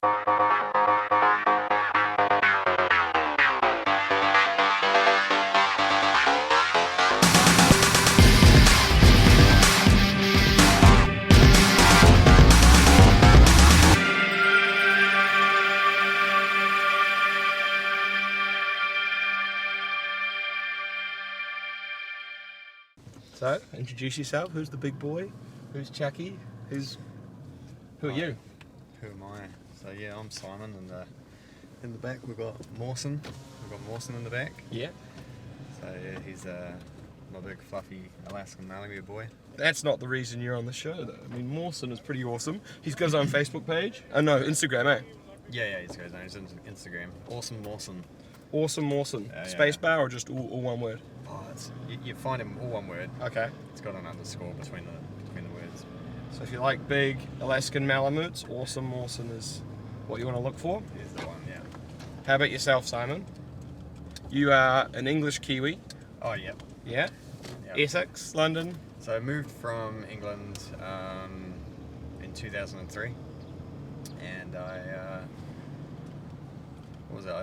So, introduce yourself. Who's the big boy? Who's Chucky? Who are you? Who am I? So yeah, I'm Simon, and in the back we've got Mawson. We've got Mawson in the back. Yeah. So yeah, he's my big fluffy Alaskan Malamute boy. That's not the reason you're on the show, though. I mean, Mawson is pretty awesome. He's got his own Facebook page. Oh no, Instagram, eh? Yeah, he's got his own Instagram. Awesome Mawson. Awesome Mawson. Spacebar or just all one word? Oh, you find him all one word. Okay. It's got an underscore between the words. So if you like big Alaskan Malamutes, Awesome Mawson is what you want to look for. Here's the one, yeah. How about yourself, Simon? You are an English Kiwi. Oh, yep. Yeah? Yep. Essex, London. So I moved from England in 2003, and I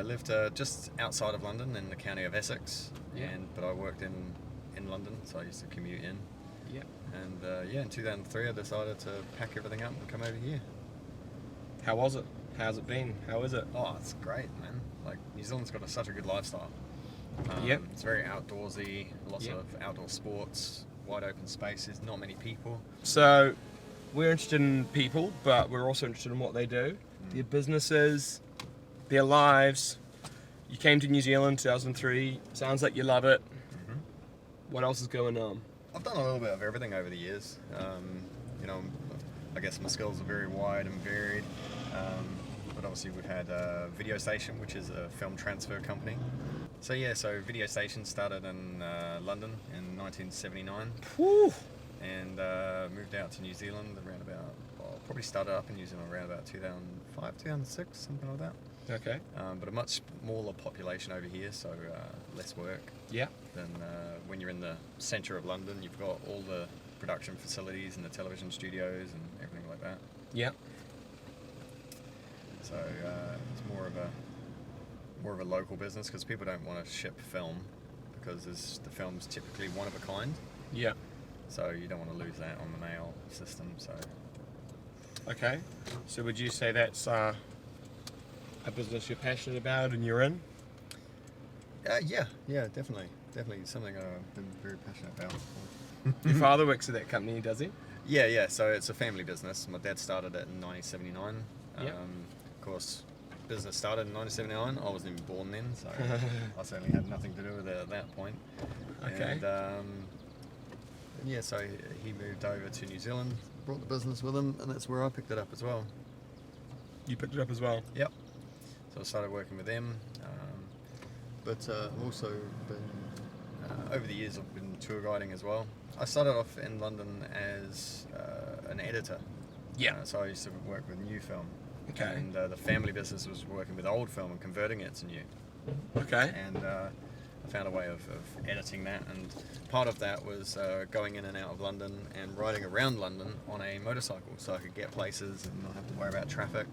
lived just outside of London in the county of Essex, but I worked in London, so I used to commute in. Yeah. And in 2003 I decided to pack everything up and come over here. How was it? How's it been? How is it? Oh, it's great, man. Like, New Zealand's got such a good lifestyle. It's very outdoorsy, lots of outdoor sports, wide open spaces, not many people. So, we're interested in people, but we're also interested in what they do, their businesses, their lives. You came to New Zealand 2003, sounds like you love it. Mm-hmm. What else is going on? I've done a little bit of everything over the years. I guess my skills are very wide and varied. But obviously we've had VideoStation, which is a film transfer company. So VideoStation started in London in 1979. Whew. And moved out to New Zealand around about, probably started up in New Zealand around about 2005, 2006, something like that. Okay. But a much smaller population over here, so less work. Yeah. Than when you're in the centre of London. You've got all the production facilities and the television studios and everything like that. Yeah. So it's more of a local business, because people don't want to ship film, because the film's typically one of a kind. Yeah. So you don't want to lose that on the mail system. So. Okay. So would you say that's a business you're passionate about and you're in? Yeah, definitely something I've been very passionate about. Your father works at that company, does he? Yeah. So it's a family business. My dad started it in 1979. Of course, business started in 1979. I wasn't even born then, so I certainly had nothing to do with it at that point. Okay. And so he moved over to New Zealand, brought the business with him, and that's where I picked it up as well. You picked it up as well? Yep. So I started working with them, but I've also been, over the years, I've been tour guiding as well. I started off in London as an editor. Yeah. So I used to work with new film. Okay. And the family business was working with old film and converting it to new. Okay. And I found a way of editing that, and part of that was going in and out of London and riding around London on a motorcycle, so I could get places and not have to worry about traffic.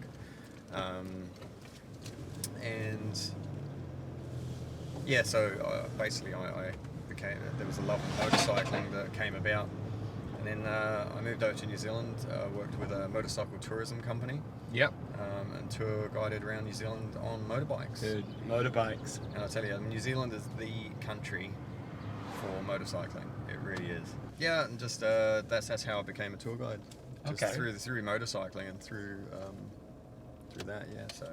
So basically I there was a love of motorcycling that came about, and then I moved over to New Zealand, worked with a motorcycle tourism company. Yep. And tour guided around New Zealand on motorbikes. Good. Motorbikes. And I tell you, New Zealand is the country for motorcycling. It really is. Yeah, and just that's how I became a tour guide. Just through motorcycling and through that. Yeah. So.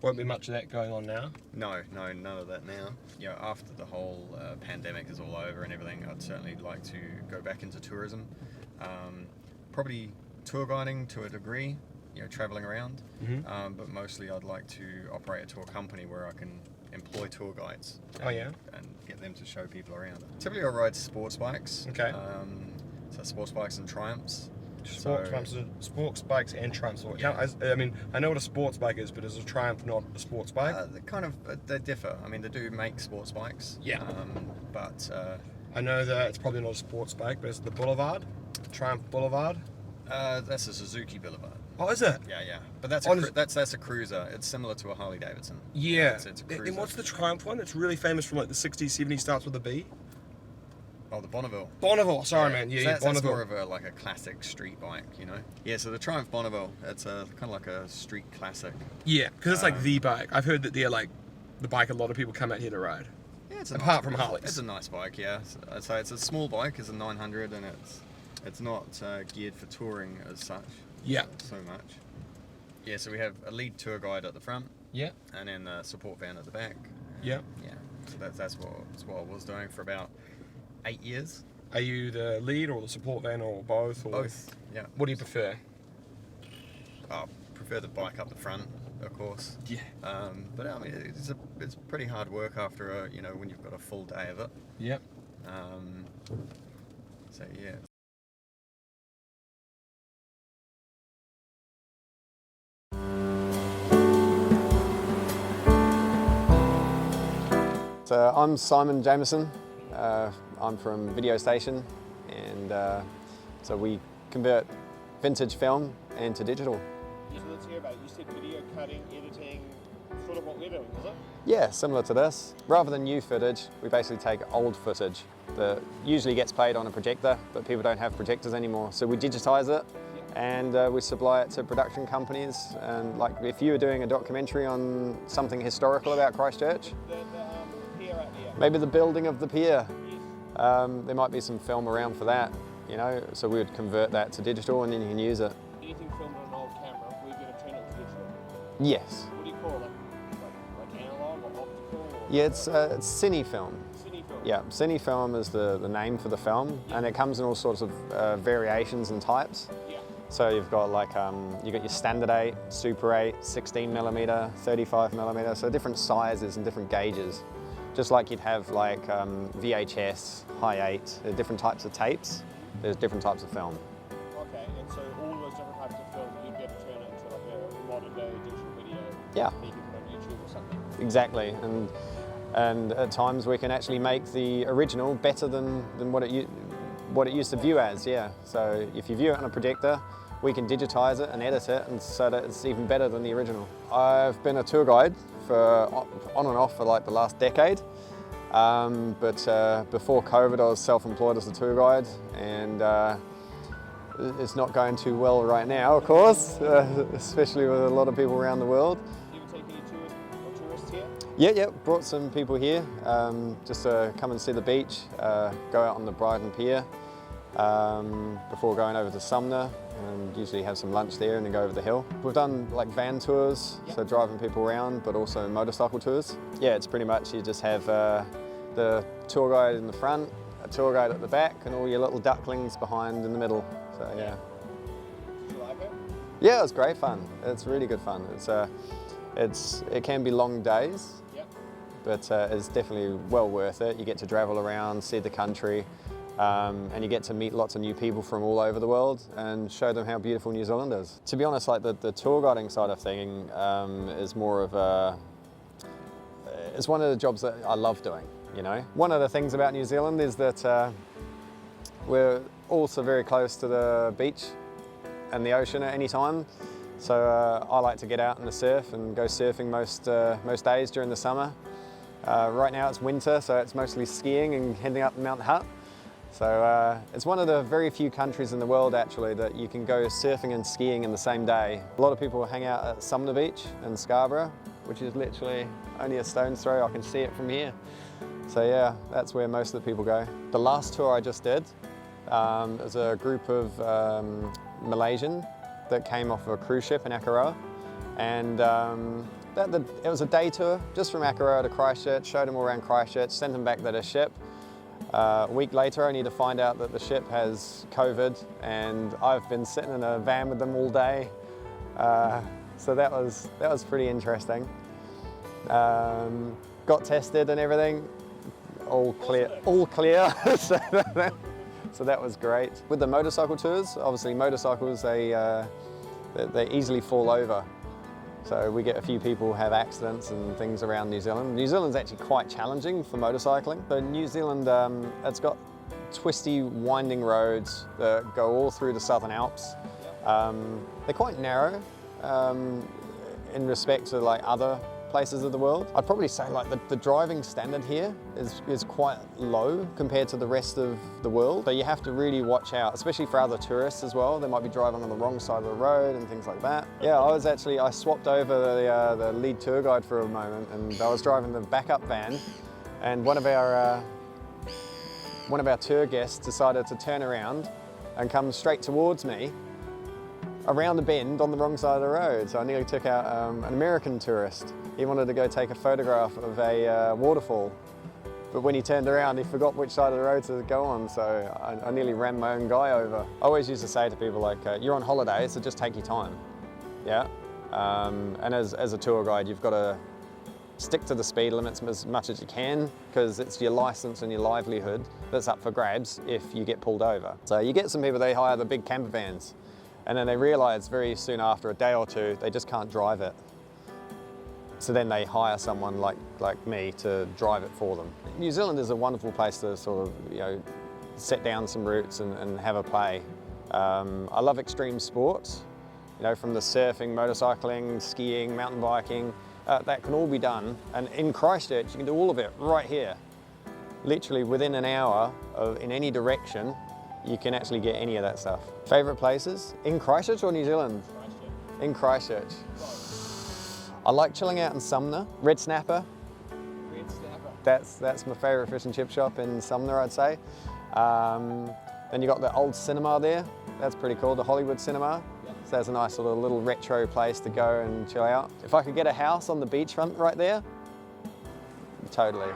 Won't be much of that going on now? No, none of that now. After the whole pandemic is all over and everything, I'd certainly like to go back into tourism. Probably tour guiding to a degree, traveling around. Mm-hmm. But mostly I'd like to operate a tour company where I can employ tour guides. And get them to show people around. Typically I ride sports bikes. Okay. So sports bikes and Triumphs. Sports bikes and Triumphs. Yeah. I know what a sports bike is, but is a Triumph not a sports bike? They differ. I mean, they do make sports bikes. Yeah. But I know that it's probably not a sports bike, but it's the Boulevard, Triumph Boulevard. That's a Suzuki Boulevard. Oh, is it? Yeah. But that's a cruiser. It's similar to a Harley Davidson. Yeah. It's a cruiser. And what's the Triumph one? It's really famous from like the 60s, 70s, starts with a B. Oh, the Bonneville. Bonneville, sorry man. Yeah, That's Bonneville. more of a like a classic street bike, you know. Yeah, so the Triumph Bonneville, it's a kind of like a street classic. Yeah, because it's like the bike. I've heard that they're like the bike a lot of people come out here to ride. Yeah, apart from Harleys. It's a nice bike, yeah. So it's a small bike, it's a 900, and it's not geared for touring as such. Yeah. So much. Yeah, so we have a lead tour guide at the front. Yeah. And then a support van at the back. Yeah. Yeah. So that's what I was doing for about 8 years. Are you the lead or the support van or both? Or Both. Yeah. What do you prefer? I prefer the bike up the front, of course. Yeah. But I mean, it's pretty hard work after when you've got a full day of it. Yep. So yeah. So I'm Simon Jamieson. I'm from VideoStation, and so we convert vintage film into digital. So let's hear about it. You said video cutting, editing, sort of what we're doing, is it? Yeah, similar to this. Rather than new footage, we basically take old footage that usually gets played on a projector, but people don't have projectors anymore. So we digitize it, and we supply it to production companies. And like if you were doing a documentary on something historical about Christchurch, The pier out there. maybe the building of the pier, Yes. there might be some film around for that, so we would convert that to digital and then you can use it. Anything filmed on an old camera, we're going to turn it to digital. Yes. What do you call it? Like analog or optical? Or Yeah, it's cine film. cine film? Yeah, cine film is the name for the film, and it comes in all sorts of variations and types. Yeah. So you've got you've got your standard 8, super 8, 16mm, 35mm, so different sizes and different gauges. Just like you'd have like VHS, high 8, different types of tapes, there's different types of film. Okay, and so all those different types of film, you'd be able to turn it into like a modern day digital video. Yeah. That you can put on YouTube or something. Exactly, and at times we can actually make the original better than what it used to view as, yeah. So if you view it on a projector, we can digitize it and edit it, and so that it's even better than the original. I've been a tour guide on and off for like the last decade, but before COVID I was self-employed as a tour guide, and it's not going too well right now, of course, especially with a lot of people around the world. Do you ever take any tourists here? Yeah, brought some people here just to come and see the beach, go out on the Brighton Pier before going over to Sumner, and usually have some lunch there and then go over the hill. We've done like van tours, so driving people around, but also motorcycle tours. Yeah, it's pretty much you just have the tour guide in the front, a tour guide at the back, and all your little ducklings behind in the middle. So yeah. Do you like it? Yeah, it's great fun. It's really good fun. It can be long days. Yep. But it's definitely well worth it. You get to travel around, see the country, and you get to meet lots of new people from all over the world and show them how beautiful New Zealand is. To be honest, like the tour guiding side of thing is more of it's one of the jobs that I love doing, One of the things about New Zealand is that we're also very close to the beach and the ocean at any time. So I like to get out in the surf and go surfing most days during the summer. Right now it's winter, so it's mostly skiing and heading up Mount Hutt. So it's one of the very few countries in the world actually that you can go surfing and skiing in the same day. A lot of people hang out at Sumner Beach in Scarborough, which is literally only a stone's throw. I can see it from here. So yeah, that's where most of the people go. The last tour I just did was a group of Malaysian that came off of a cruise ship in Akaroa, and it was a day tour just from Akaroa to Christchurch, showed them all around Christchurch, sent them back to their ship. A week later I need to find out that the ship has COVID, and I've been sitting in a van with them all day, so that was pretty interesting. Got tested and everything, all clear. So that was great. With the motorcycle tours, obviously motorcycles, they easily fall over. So we get a few people have accidents and things around New Zealand. New Zealand's actually quite challenging for motorcycling. So New Zealand, it's got twisty, winding roads that go all through the Southern Alps. They're quite narrow in respect to like other places of the world. I'd probably say like the driving standard here is quite low compared to the rest of the world. So you have to really watch out, especially for other tourists as well. They might be driving on the wrong side of the road and things like that. Yeah, I swapped over the lead tour guide for a moment, and I was driving the backup van, and one of our tour guests decided to turn around and come straight towards me around the bend on the wrong side of the road. So I nearly took out an American tourist. He wanted to go take a photograph of a waterfall, but when he turned around, he forgot which side of the road to go on, so I nearly ran my own guy over. I always used to say to people like, you're on holiday, so just take your time, yeah? And as a tour guide, you've got to stick to the speed limits as much as you can, because it's your license and your livelihood that's up for grabs if you get pulled over. So you get some people, they hire the big camper vans, and then they realise very soon after a day or two, they just can't drive it. So then they hire someone like me to drive it for them. New Zealand is a wonderful place to sort of, set down some roots and have a play. I love extreme sports, from the surfing, motorcycling, skiing, mountain biking. That can all be done. And in Christchurch, you can do all of it right here. Literally within an hour in any direction, you can actually get any of that stuff. Favourite places? In Christchurch or New Zealand? Christchurch. In Christchurch. I like chilling out in Sumner. Red Snapper. Red Snapper. That's my favourite fish and chip shop in Sumner, I'd say. Then you got the old cinema there. That's pretty cool, the Hollywood Cinema. Yep. So that's a nice sort of little retro place to go and chill out. If I could get a house on the beachfront right there, totally.